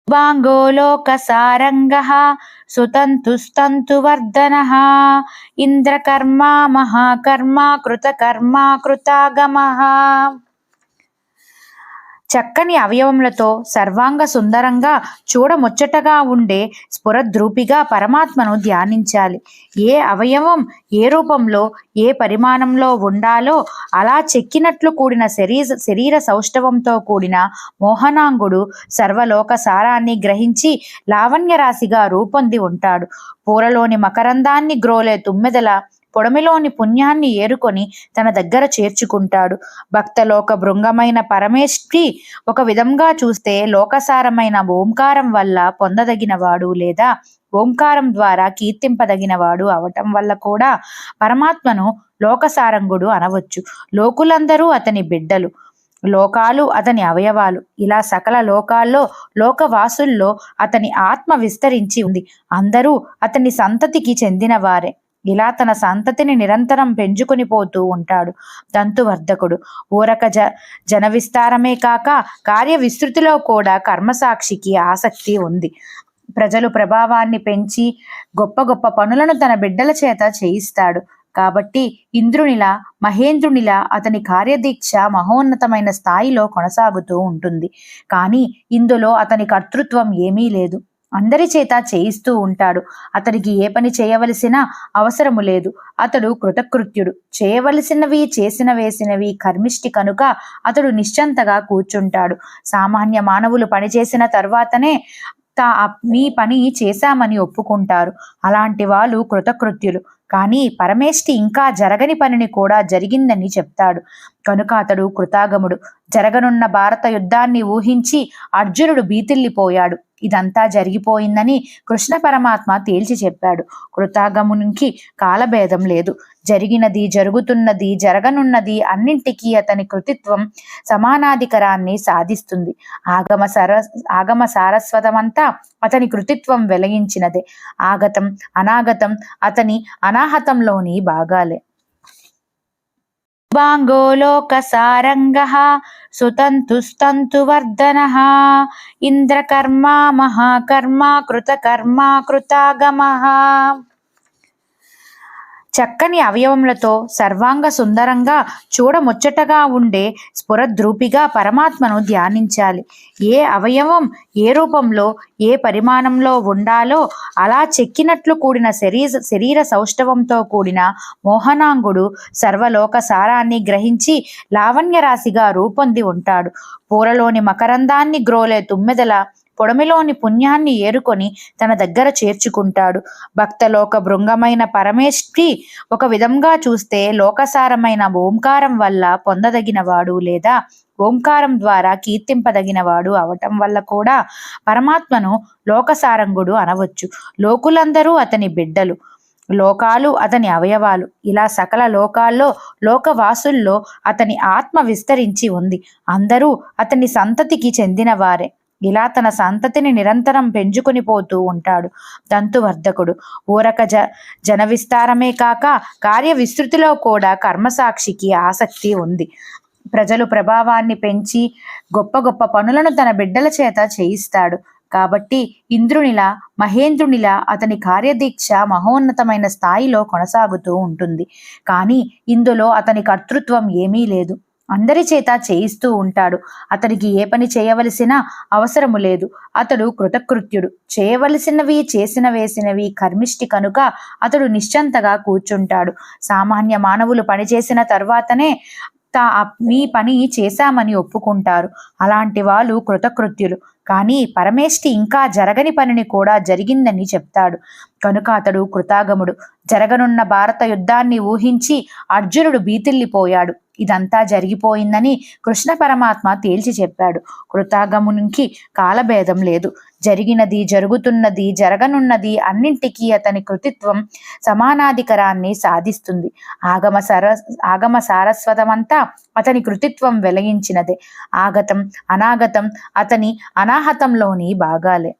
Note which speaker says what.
Speaker 1: వాంగో లోకసారంగః సుతంతుస్తంతువర్ధనః ఇంద్రకర్మా మహాకర్మా కృతకర్మా కృతాగమః. చక్కని అవయవములతో సర్వాంగ సుందరంగా చూడముచ్చటగా ఉండే స్ఫురద్రూపిగా పరమాత్మను ధ్యానించాలి. ఏ అవయవం ఏ రూపంలో ఏ పరిమాణంలో ఉండాలో అలా చెక్కినట్లు కూడిన శరీర సౌష్ఠవంతో కూడిన మోహనాంగుడు సర్వలోక సారాన్ని గ్రహించి లావణ్య రాశిగా రూపొంది ఉంటాడు. పూలలోని మకరందాన్ని గ్రోలే తుమ్మెదల పొడమిలోని పుణ్యాన్ని ఏరుకొని తన దగ్గర చేర్చుకుంటాడు. భక్తలోక భృంగమైన పరమేష్ఠి ఒక విధంగా చూస్తే లోకసారమైన ఓంకారం వల్ల పొందదగినవాడు లేదా ఓంకారం ద్వారా కీర్తింపదగినవాడు అవటం వల్ల కూడా పరమాత్మను లోకసారంగుడు అనవచ్చు. లోకులందరూ అతని బిడ్డలు, లోకాలు అతని అవయవాలు. ఇలా సకల లోకాల్లో లోకవాసుల్లో అతని ఆత్మ విస్తరించి ఉంది. అందరూ అతని సంతతికి చెందినవారే. ఇలా తన సంతతిని నిరంతరం పెంచుకొని పోతూ ఉంటాడు. తంతువర్ధకుడు ఊరక జన విస్తారమే కాక కార్య విస్తృతిలో కూడా కర్మసాక్షికి ఆసక్తి ఉంది. ప్రజలు ప్రభావాన్ని పెంచి గొప్ప గొప్ప పనులను తన బిడ్డల చేత చేయిస్తాడు. కాబట్టి ఇంద్రునిలా మహేంద్రునిలా అతని కార్యదీక్ష మహోన్నతమైన స్థాయిలో కొనసాగుతూ ఉంటుంది. కానీ ఇందులో అతని కర్తృత్వం ఏమీ లేదు. అందరి చేత చేయిస్తూ ఉంటాడు. అతనికి ఏ పని చేయవలసిన అవసరము లేదు. అతడు కృతకృత్యుడు. చేయవలసినవి చేసిన వేసినవి కర్మిష్టి కనుక అతడు నిశ్చంతగా కూర్చుంటాడు. సామాన్య మానవులు పనిచేసిన తర్వాతనే మీ పని చేశామని ఒప్పుకుంటారు. అలాంటి వాళ్ళు కృతకృత్యులు. కానీ పరమేష్ఠి ఇంకా జరగని పనిని కూడా జరిగిందని చెప్తాడు కనుక అతడు కృతాగముడు. జరగనున్న భారత యుద్ధాన్ని ఊహించి అర్జునుడు బీతిల్లిపోయాడు. ఇదంతా జరిగిపోయిందని కృష్ణ పరమాత్మ తేల్చి చెప్పాడు. కృతాగమునికి కాలభేదం లేదు. జరిగినది, జరుగుతున్నది, జరగనున్నది అన్నింటికీ అతని కృతిత్వం సమానాధికరాన్ని సాధిస్తుంది. ఆగమ సారస్వతమంతా అతని కృతిత్వం వెలగించినదే. ఆగతం అనాగతం అతని అనాహతంలోని భాగాలే. వాంగో లోకసారంగః సుతంతుస్తంతువర్ధనః ఇంద్రకర్మా మహాకర్మా కృతకర్మా కృతాగమః. చక్కని అవయవములతో సర్వాంగ సుందరంగా చూడముచ్చటగా ఉండే స్ఫురద్రూపిగా పరమాత్మను ధ్యానించాలి. ఏ అవయవం ఏ రూపంలో ఏ పరిమాణంలో ఉండాలో అలా చెక్కినట్లు కూడిన శరీర సౌష్ఠవంతో కూడిన మోహనాంగుడు సర్వలోక సారాన్ని గ్రహించి లావణ్య రాశిగా రూపొంది ఉంటాడు. పూలలోని మకరందాన్ని గ్రోలే తుమ్మెదల పొడమిలోని పుణ్యాన్ని ఏరుకొని తన దగ్గర చేర్చుకుంటాడు. భక్తలోక భృంగమైన పరమేష్ఠి ఒక విధంగా చూస్తే లోకసారమైన ఓంకారం వల్ల పొందదగినవాడు లేదా ఓంకారం ద్వారా కీర్తింపదగినవాడు అవటం వల్ల కూడా పరమాత్మను లోకసారంగుడు అనవచ్చు. లోకులందరూ అతని బిడ్డలు, లోకాలు అతని అవయవాలు. ఇలా సకల లోకాల్లో లోకవాసుల్లో అతని ఆత్మ విస్తరించి ఉంది. అందరూ అతని సంతతికి చెందినవారే. ఇలా తన సంతతిని నిరంతరం పెంచుకొని పోతూ ఉంటాడు. తంతువర్ధకుడు ఊరక జన విస్తారమే కాక కార్య విస్తృతిలో కూడా కర్మసాక్షికి ఆసక్తి ఉంది. ప్రజలు ప్రభావాన్ని పెంచి గొప్ప గొప్ప పనులను తన బిడ్డల చేత చేయిస్తాడు. కాబట్టి ఇంద్రునిలా మహేంద్రునిలా అతని కార్యదీక్ష మహోన్నతమైన స్థాయిలో కొనసాగుతూ ఉంటుంది. కానీ ఇందులో అతని కర్తృత్వం ఏమీ లేదు. అందరి చేత చేయిస్తూ ఉంటాడు. అతనికి ఏ పని చేయవలసిన అవసరము లేదు. అతడు కృతకృత్యుడు. చేయవలసినవి చేసిన వేసినవి కర్మిష్టి కనుక అతడు నిశ్చంతగా కూర్చుంటాడు. సామాన్య మానవులు పనిచేసిన తర్వాతనే మీ పని చేశామని ఒప్పుకుంటారు. అలాంటి వాళ్ళు కృతకృత్యులు. కానీ పరమేష్ఠి ఇంకా జరగని పనిని కూడా జరిగిందని చెప్తాడు కనుక అతడు కృతాగముడు. జరగనున్న భారత యుద్ధాన్ని ఊహించి అర్జునుడు బీతిల్లిపోయాడు. ఇదంతా జరిగిపోయిందని కృష్ణ పరమాత్మ తేల్చి చెప్పాడు. కృతాగమునికి కాలభేదం లేదు. జరిగినది, జరుగుతున్నది, జరగనున్నది అన్నింటికీ అతని కృతిత్వం సమానాధికరాన్ని సాధిస్తుంది. ఆగమ సారస్వతమంతా అతని కృతిత్వం వెలగించినదే. ఆగతం అనాగతం అతని అనాహతంలోని భాగాలే.